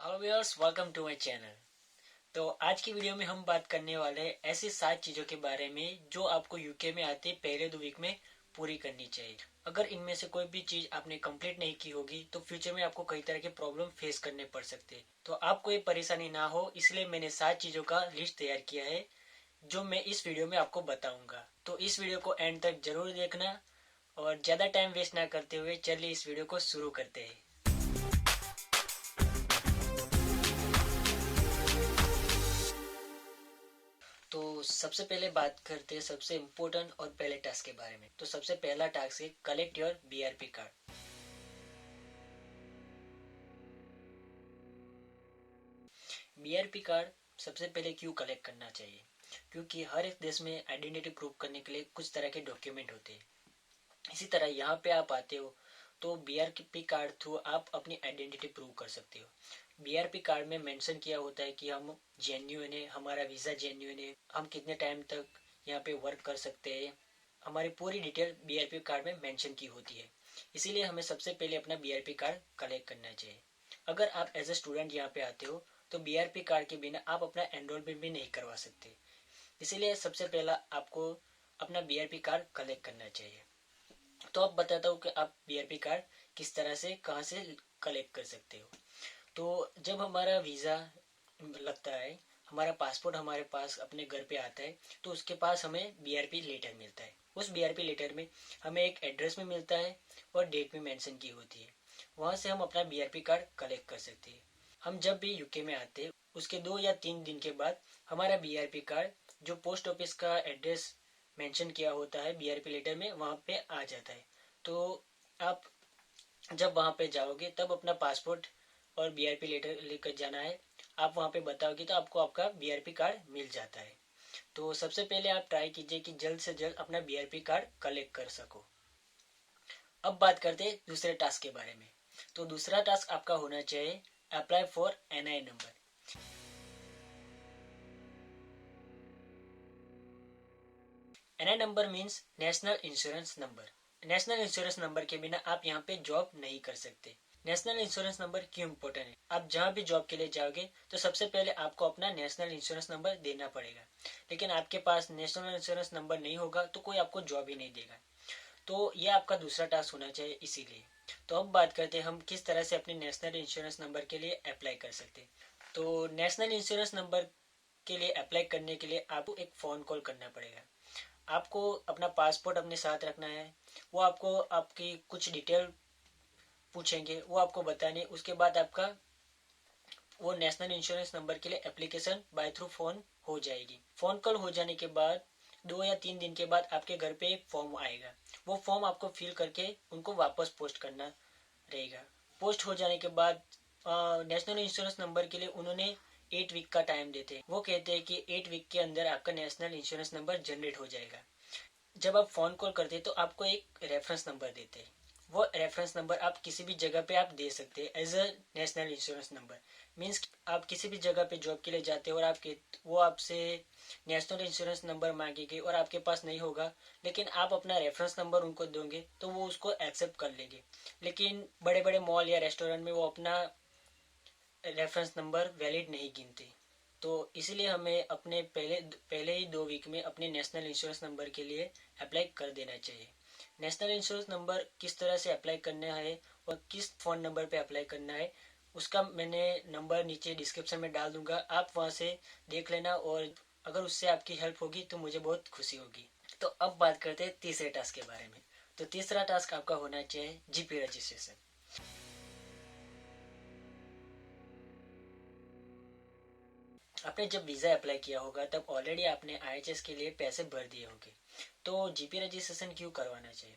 Hello viewers, welcome to my channel. तो आज की वीडियो में हम बात करने वाले हैं ऐसी 7 चीज़ों के बारे में जो आपको यूके में आते पहले 2 वीक में पूरी करनी चाहिए। अगर इनमें से कोई भी चीज़ आपने कंप्लीट नहीं की होगी तो फ्यूचर में आपको कई तरह के प्रॉब्लम फेस करने पड़ सकते हैं। तो आपको ये परेशानी ना हो इसलिए मैंने 7 चीज़ों का लिस्ट तैयार किया है जो मैं इस वीडियो में आपको बताऊंगा। तो इस वीडियो को एंड तक जरूर देखना और ज़्यादा टाइम वेस्ट ना करते हुए चलिए इस वीडियो को शुरू करते हैं। तो सबसे पहले बात करते हैं सबसे इम्पोर्टेंट और पहले टास्क के बारे में। तो सबसे पहला टास्क है collect your BRP card. BRP card सबसे पहले क्यों कलेक्ट करना चाहिए? क्योंकि हर एक देश में आइडेंटिटी प्रूव करने के लिए कुछ तरह के डॉक्यूमेंट होते हैं। इसी तरह यहाँ पे आप आते हो तो बीआरपी कार्ड थ्रू आप अपनी आइडेंटिटी प्रूव कर सकते हो। बीआरपी कार्ड में मेंशन किया होता है कि हम जेन्युइन है, हमारा वीज़ा जेन्युइन है, हम कितने टाइम तक यहाँ पे वर्क कर सकते हैं। हमारी पूरी डिटेल बीआरपी कार्ड में मेंशन की होती है। इसीलिए हमें सबसे पहले अपना बीआरपी कार्ड कलेक्ट करना चाहिए। अगर आप एज ए स्टूडेंट यहाँ पे आते हो तो बीआरपी कार्ड के बिना आप अपना एनरोलमेंट भी नहीं करवा सकते। इसीलिए सबसे पहला आपको अपना बीआरपी कार्ड कलेक्ट करना चाहिए। तो अब बताता हूँ कि आप बीआरपी कार्ड किस तरह से कहाँ से कलेक्ट कर सकते हो। तो जब हमारा वीज़ा लगता है, हमारा पासपोर्ट हमारे पास अपने घर पे आता है तो उसके पास हमें बीआरपी लेटर मिलता है। उस बीआरपी लेटर में हमें एक एड्रेस भी मिलता है और डेट भी मेंशन की होती है। वहाँ से हम अपना बीआरपी कार्ड कलेक्ट कर सकते हैं। हम जब भी यूके में आते हैं उसके 2 या 3 दिन के बाद हमारा बीआरपी कार्ड जो पोस्ट ऑफिस का एड्रेस मेंशन किया होता है बीआरपी लेटर में वहाँ पे आ जाता है। तो आप जब वहाँ पे जाओगे तब अपना पासपोर्ट और बीआरपी लेटर लेकर जाना है। आप वहाँ पे बताओगे तो आपको आपका बीआरपी कार्ड मिल जाता है। तो सबसे पहले आप ट्राई कीजिए कि जल्द से जल्द अपना बीआरपी कार्ड कलेक्ट कर सको। अब बात करते हैं दूसरे टास्क के बारे में। तो दूसरा टास्क आपका होना चाहिए apply for NI number. NI number means national insurance number. National insurance number के बिना आप यहाँ पे जॉब नहीं कर सकते। नेशनल इंश्योरेंस नंबर क्यों इम्पोर्टेंट है? आप जहाँ भी जॉब के लिए जाओगे तो सबसे पहले आपको अपना नेशनल इंश्योरेंस नंबर देना पड़ेगा। लेकिन आपके पास नेशनल इंश्योरेंस नंबर नहीं होगा तो कोई आपको जॉब ही नहीं देगा। तो ये आपका दूसरा टास्क होना चाहिए इसीलिए। तो अब बात करते हैं हम किस तरह से अपने नेशनल इंश्योरेंस नंबर के लिए अप्लाई कर सकते हैं। तो नेशनल इंश्योरेंस नंबर के लिए अप्लाई करने के लिए आपको एक फ़ोन कॉल करना पड़ेगा। आपको अपना पासपोर्ट अपने साथ रखना है। वो आपको आपकी कुछ डिटेल पूछेंगे, वो आपको बताने। उसके बाद आपका वो नेशनल इंश्योरेंस नंबर के लिए एप्लीकेशन बाय थ्रू फ़ोन हो जाएगी। फ़ोन कॉल हो जाने के बाद 2 या 3 दिन के बाद आपके घर पे एक फॉर्म आएगा। वो फॉर्म आपको फिल करके उनको वापस पोस्ट करना रहेगा। पोस्ट हो जाने के बाद नेशनल इंश्योरेंस नंबर के लिए उन्होंने 8 वीक का टाइम देते हैं। वो कहते हैं कि 8 वीक के अंदर आपका नेशनल इंश्योरेंस नंबर जनरेट हो जाएगा। जब आप फ़ोन कॉल करते हैं तो आपको एक रेफरेंस नंबर देते हैं। वो रेफरेंस नंबर आप किसी भी जगह पे आप दे सकते हैं as a national insurance number. Means आप किसी भी जगह पे जॉब के लिए जाते हो और आपके वो आपसे नेशनल इंश्योरेंस नंबर मांगेंगे और आपके पास नहीं होगा, लेकिन आप अपना रेफरेंस नंबर उनको दोगे तो वो उसको एक्सेप्ट कर लेंगे। लेकिन बड़े बड़े मॉल या रेस्टोरेंट में वो अपना रेफरेंस नंबर वैलिड नहीं गिनते। तो इसलिए हमें अपने पहले पहले ही 2 वीक में अपने नेशनल इंश्योरेंस नंबर के लिए अप्लाई कर देना चाहिए। नेशनल इंश्योरेंस नंबर किस तरह से अप्लाई करना है और किस फ़ोन नंबर पे अप्लाई करना है उसका मैंने नंबर नीचे डिस्क्रिप्शन में डाल दूंगा। आप वहाँ से देख लेना और अगर उससे आपकी हेल्प होगी तो मुझे बहुत खुशी होगी। तो अब बात करते हैं तीसरे टास्क के बारे में। तो तीसरा टास्क आपका होना चाहिए जीपी रजिस्ट्रेशन। आपने जब वीज़ा अप्लाई किया होगा तब ऑलरेडी आपने आईएचएस के लिए पैसे भर दिए होंगे। तो जीपी रजिस्ट्रेशन क्यों करवाना चाहिए?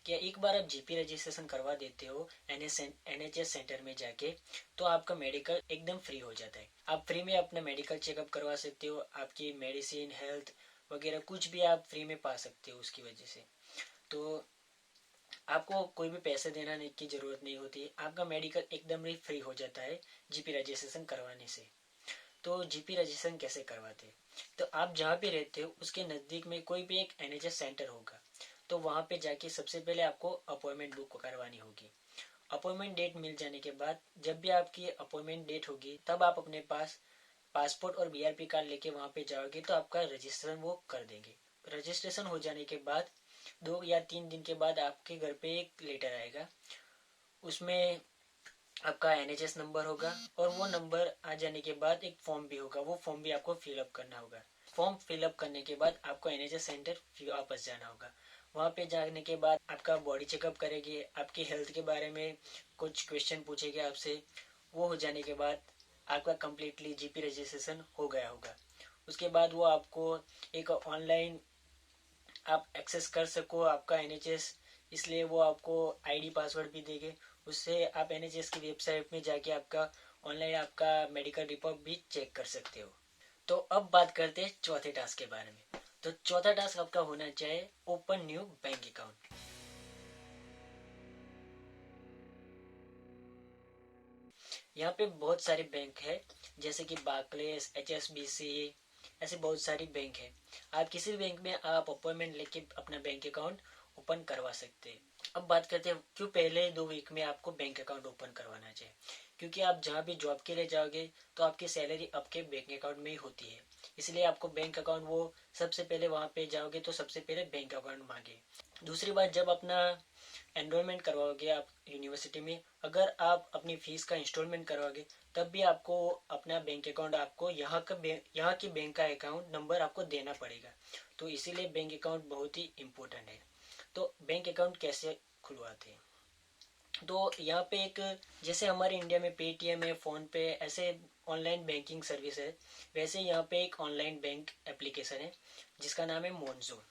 क्या एक बार आप जीपी रजिस्ट्रेशन करवा देते हो एनएचएस सेंटर में जाके तो आपका मेडिकल एकदम फ्री हो जाता है। आप फ्री में अपना मेडिकल चेकअप करवा सकते हो। आपकी मेडिसिन हेल्थ वगैरह कुछ भी आप फ्री में पा सकते हो उसकी वजह से। तो आपको कोई भी पैसे देना की ज़रूरत नहीं होती। आपका मेडिकल एकदम ही फ्री हो जाता है जीपी रजिस्ट्रेशन करवाने से। तो जीपी रजिस्ट्रेशन कैसे करवाते हैं? तो आप जहाँ पे रहते हो उसके नज़दीक में कोई भी एक एनएचएस सेंटर होगा। तो वहाँ पे जाके सबसे पहले आपको अपॉइंटमेंट बुक करवानी होगी। अपॉइंटमेंट डेट मिल जाने के बाद जब भी आपकी अपॉइंटमेंट डेट होगी तब आप अपने पास पासपोर्ट और बीआरपी कार्ड लेके वहाँ पे जाओगे तो आपका रजिस्ट्रेशन वो कर देंगे। रजिस्ट्रेशन हो जाने के बाद 2 या 3 दिन के बाद आपके घर पे एक लेटर आएगा। उसमें आपका एनएचएस नंबर होगा और वो नंबर आ जाने के बाद एक फॉर्म भी होगा, वो फॉर्म भी आपको फिलअप करना होगा। फॉर्म फिलअप करने के बाद आपको एनएचएस सेंटर वापस जाना होगा। वहाँ पे जाने के बाद आपका बॉडी चेकअप करेंगे, आपकी हेल्थ के बारे में कुछ क्वेश्चन पूछेंगे आपसे। वो हो जाने के बाद आपका कम्प्लीटली जीपी रजिस्ट्रेशन हो गया होगा। उसके बाद वो आपको एक ऑनलाइन आप एक्सेस कर सको आपका एनएचएस, इसलिए वो आपको आईडी पासवर्ड भी देंगे। उससे आप एनएचएस की वेबसाइट में जाके आपका ऑनलाइन आपका मेडिकल रिपोर्ट भी चेक कर सकते हो। तो अब बात करते हैं चौथे टास्क के बारे में। तो चौथा टास्क आपका होना चाहिए ओपन न्यू बैंक अकाउंट। यहाँ पे बहुत सारे बैंक है, जैसे कि बार्कलेस, एचएसबीसी, ऐसे बहुत सारी बैंक है। आप किसी भी बैंक में आप अपॉइंटमेंट लेके अपना बैंक अकाउंट ओपन करवा सकते हैं। अब बात करते हैं क्यों पहले 2 वीक में आपको बैंक अकाउंट ओपन करवाना चाहिए। क्योंकि आप जहाँ भी जॉब के लिए जाओगे तो आपकी सैलरी आपके बैंक अकाउंट में ही होती है, इसलिए आपको बैंक अकाउंट वो सबसे पहले वहाँ पे जाओगे तो सबसे पहले बैंक अकाउंट मांगे। दूसरी बात, जब अपना एनरोलमेंट करवाओगे आप यूनिवर्सिटी में, अगर आप अपनी फीस का इंस्टॉलमेंट करवाओगे तब भी आपको अपना बैंक अकाउंट आपको यहाँ की बैंक का अकाउंट नंबर आपको देना पड़ेगा। तो इसीलिए बैंक अकाउंट बहुत ही इम्पोर्टेंट है। तो बैंक अकाउंट कैसे खुलवाते हैं, तो यहाँ पे एक, जैसे हमारे इंडिया में पेटीएम है, फोन पे, ऐसे ऑनलाइन बैंकिंग सर्विस है, वैसे यहाँ पे एक ऑनलाइन बैंक एप्लीकेशन है जिसका नाम है मोन्जो।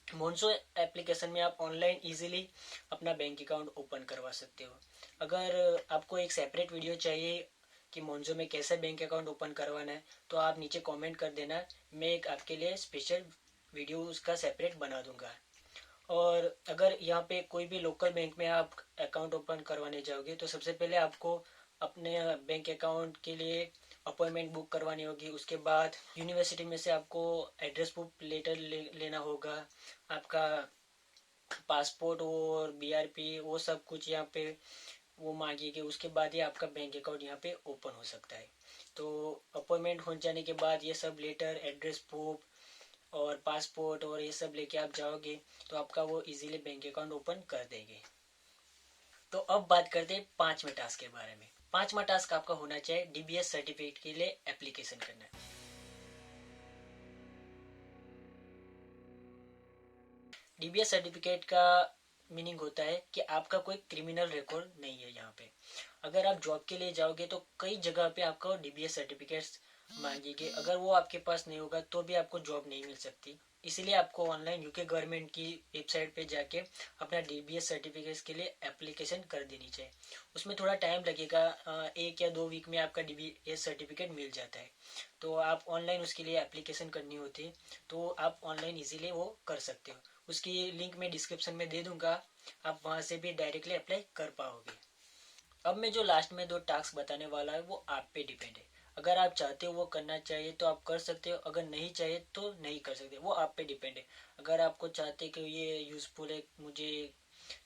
मोन्जो एप्लीकेशन में आप ऑनलाइन इजीली अपना बैंक अकाउंट ओपन करवा सकते हो। अगर आपको एक सेपरेट वीडियो चाहिए कि मोन्जो में कैसे बैंक अकाउंट ओपन करवाना है तो आप नीचे कमेंट कर देना, मैं एक आपके लिए स्पेशल वीडियो उसका सेपरेट बना दूंगा। और अगर यहाँ पे कोई भी लोकल बैंक में आप अकाउंट ओपन करवाने जाओगे तो सबसे पहले आपको अपने बैंक अकाउंट के लिए अपॉइंटमेंट बुक करवानी होगी। उसके बाद यूनिवर्सिटी में से आपको एड्रेस प्रूफ लेटर लेना होगा, आपका पासपोर्ट और बीआरपी वो सब कुछ यहाँ पे वो मांगेगी। उसके बाद ही आपका बैंक अकाउंट यहाँ पे ओपन हो सकता है। तो अपॉइंटमेंट हो जाने के बाद ये सब लेटर, एड्रेस प्रूफ और पासपोर्ट और ये सब लेके आप जाओगे तो आपका वो इजीली बैंक अकाउंट ओपन कर देंगे। तो अब बात करते हैं 5वें टास्क के बारे में। 5वां टास्क आपका होना चाहिए डीबीएस सर्टिफिकेट के लिए एप्लीकेशन करना। डीबीएस सर्टिफिकेट का मीनिंग होता है कि आपका कोई क्रिमिनल रिकॉर्ड नहीं है यहाँ पे। अगर आप जॉब के लिए जाओगे तो कई जगह पे आपको डीबीएस सर्टिफिकेट्स मांगेंगे, अगर वो आपके पास नहीं होगा तो भी आपको जॉब नहीं मिल सकती। इसीलिए आपको ऑनलाइन यूके गवर्नमेंट की वेबसाइट पे जाके अपना डीबीएस सर्टिफिकेट्स के लिए एप्लीकेशन कर देनी चाहिए। उसमें थोड़ा टाइम लगेगा, 1 या 2 वीक में आपका डीबीएस सर्टिफिकेट मिल जाता है। तो आप ऑनलाइन उसके लिए एप्लीकेशन करनी होती है, तो आप ऑनलाइन इजीली वो कर सकते हो। उसकी लिंक मैं डिस्क्रिप्शन में दे दूंगा, आप वहां से भी डायरेक्टली अप्लाई कर पाओगे। अब मैं जो लास्ट में 2 टास्क बताने वाला है वो आप पे डिपेंड है। अगर आप चाहते हो वो करना चाहिए तो आप कर सकते हो, अगर नहीं चाहिए तो नहीं कर सकते, वो आप पे डिपेंड है। अगर आपको चाहते कि ये यूजफुल है, मुझे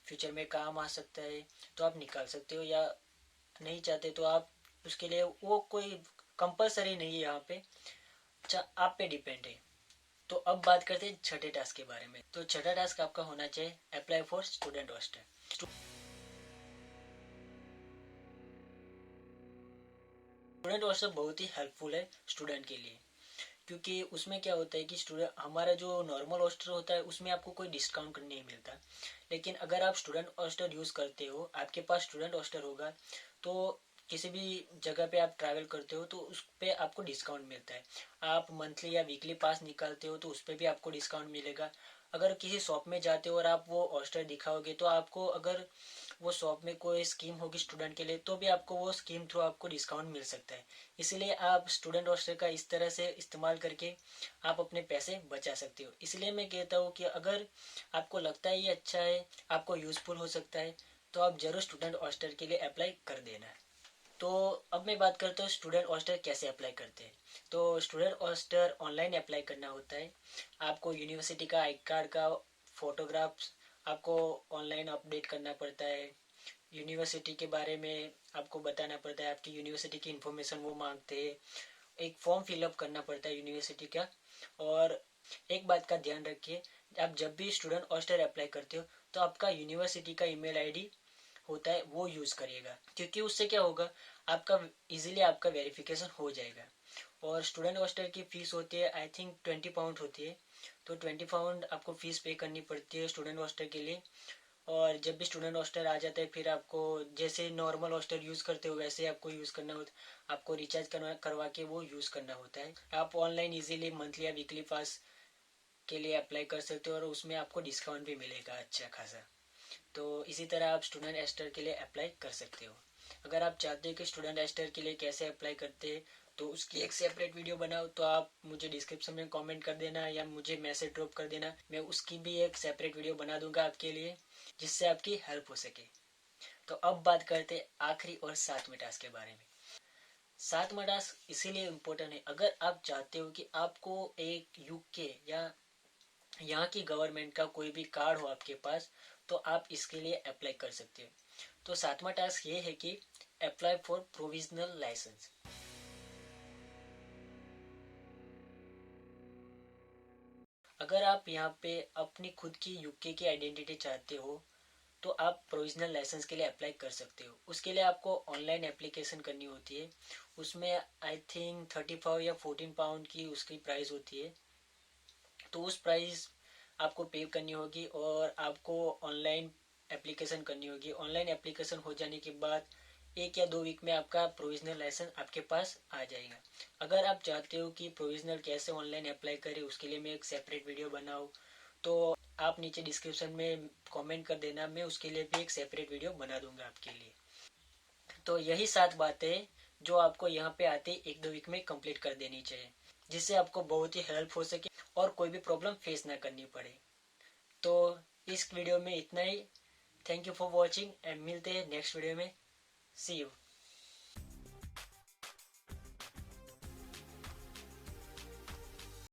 फ्यूचर में काम आ सकता है, तो आप निकाल सकते हो, या नहीं चाहते तो आप उसके लिए वो कोई कंपलसरी नहीं है यहाँ पे, आप पे डिपेंड है। तो अब बात करते हैं छठे टास्क के बारे में। तो छठा टास्क आपका होना चाहिए apply for student hostel. Student hostel बहुत ही हेल्पफुल है स्टूडेंट के लिए, क्योंकि उसमें क्या होता है कि स्टूडेंट, हमारा जो नॉर्मल हॉस्टल होता है उसमें आपको कोई डिस्काउंट नहीं मिलता। लेकिन अगर आप स्टूडेंट हॉस्टल यूज़ करते हो, आपके पास स्टूडेंट हॉस्टल होगा, तो किसी भी जगह पे आप ट्रैवल करते हो तो उस पर आपको डिस्काउंट मिलता है। आप मंथली या वीकली पास निकालते हो तो उस पर भी आपको डिस्काउंट मिलेगा। अगर किसी शॉप में जाते हो और आप वो हॉस्टल दिखाओगे तो आपको, अगर वो शॉप में कोई स्कीम होगी स्टूडेंट के लिए तो भी आपको वो स्कीम थ्रू आपको डिस्काउंट मिल सकता है। इसलिए आप स्टूडेंट हॉस्टल का इस तरह से इस्तेमाल करके आप अपने पैसे बचा सकते हो। इसलिए मैं कहता हूँ कि अगर आपको लगता है ये अच्छा है, आपको यूज़फुल हो सकता है, तो आप जरूर स्टूडेंट हॉस्टल के लिए अप्लाई कर देना। तो अब मैं बात करता हूँ स्टूडेंट हॉस्टल कैसे अप्लाई करते हैं। तो स्टूडेंट हॉस्टल ऑनलाइन अप्लाई करना होता है। आपको यूनिवर्सिटी का आई कार्ड का फोटोग्राफ्स आपको ऑनलाइन अपडेट करना पड़ता है। यूनिवर्सिटी के बारे में आपको बताना पड़ता है, आपकी यूनिवर्सिटी की इन्फॉर्मेशन वो मांगते हैं, एक फॉर्म फिलअप करना पड़ता है यूनिवर्सिटी का। और एक बात का ध्यान रखिए, आप जब भी स्टूडेंट हॉस्टल अप्लाई करते हो तो आपका यूनिवर्सिटी का ईमेल आईडी होता है वो यूज़ करिएगा, क्योंकि उससे क्या होगा, आपका इजीली आपका वेरिफिकेशन हो जाएगा। और स्टूडेंट हॉस्टल की फ़ीस होती है आई थिंक 20 पाउंड होती है, तो 20 पाउंड आपको फ़ीस पे करनी पड़ती है स्टूडेंट हॉस्टल के लिए। और जब भी स्टूडेंट हॉस्टल आ जाता है फिर आपको जैसे नॉर्मल हॉस्टल यूज़ करते हो वैसे आपको यूज़ करना होता है, आपको रिचार्ज करवा के वो यूज़ करना होता है। आप ऑनलाइन इजीली मंथली या वीकली पास के लिए अप्लाई कर सकते हो और उसमें आपको डिस्काउंट भी मिलेगा अच्छा खासा। तो इसी तरह आप स्टूडेंट एस्टर के लिए अप्लाई कर सकते हो। अगर आप चाहते हो कि स्टूडेंट एस्टर के लिए कैसे अप्लाई करते हैं तो उसकी एक सेपरेट वीडियो बनाओ, तो आप मुझे डिस्क्रिप्शन में कमेंट कर देना या मुझे मैसेज ड्रॉप कर देना, मैं उसकी भी एक सेपरेट वीडियो बना दूंगा आपके लिए, जिससे आपकी हेल्प हो सके। तो अब बात करते हैं आखिरी और 7वें टास्क के बारे में। 7वां टास्क इसीलिए इम्पोर्टेंट है, अगर आप चाहते हो कि आपको एक यूके या यहाँ की गवर्नमेंट का कोई भी कार्ड हो आपके पास, तो आप इसके लिए अप्लाई कर सकते हो। तो 7वां टास्क ये है कि अप्लाई फॉर प्रोविजनल लाइसेंस। अगर आप यहाँ पे अपनी खुद की यूके की आइडेंटिटी चाहते हो तो आप प्रोविजनल लाइसेंस के लिए अप्लाई कर सकते हो। उसके लिए आपको ऑनलाइन एप्लीकेशन करनी होती है, उसमें आई थिंक 35 या 14 पाउंड की उसकी प्राइस होती है, तो उस प्राइस आपको पे करनी होगी और आपको ऑनलाइन एप्लीकेशन करनी होगी। ऑनलाइन एप्लीकेशन हो जाने के बाद 1 या 2 वीक में आपका प्रोविजनल लाइसेंस आपके पास आ जाएगा। अगर आप चाहते हो कि प्रोविजनल कैसे ऑनलाइन अप्लाई करें उसके लिए मैं एक सेपरेट वीडियो बनाऊँ, तो आप नीचे डिस्क्रिप्शन में कमेंट कर देना, मैं उसके लिए भी एक सेपरेट वीडियो बना दूंगा आपके लिए। तो यही 7 बातें जो आपको यहाँ पे आते 1-2 वीक में कंप्लीट कर देनी चाहिए, जिससे आपको बहुत ही हेल्प हो सके और कोई भी प्रॉब्लम फेस ना करनी पड़े। तो इस वीडियो में इतना ही। Thank you for watching and मिलते हैं नेक्स्ट वीडियो में। See you.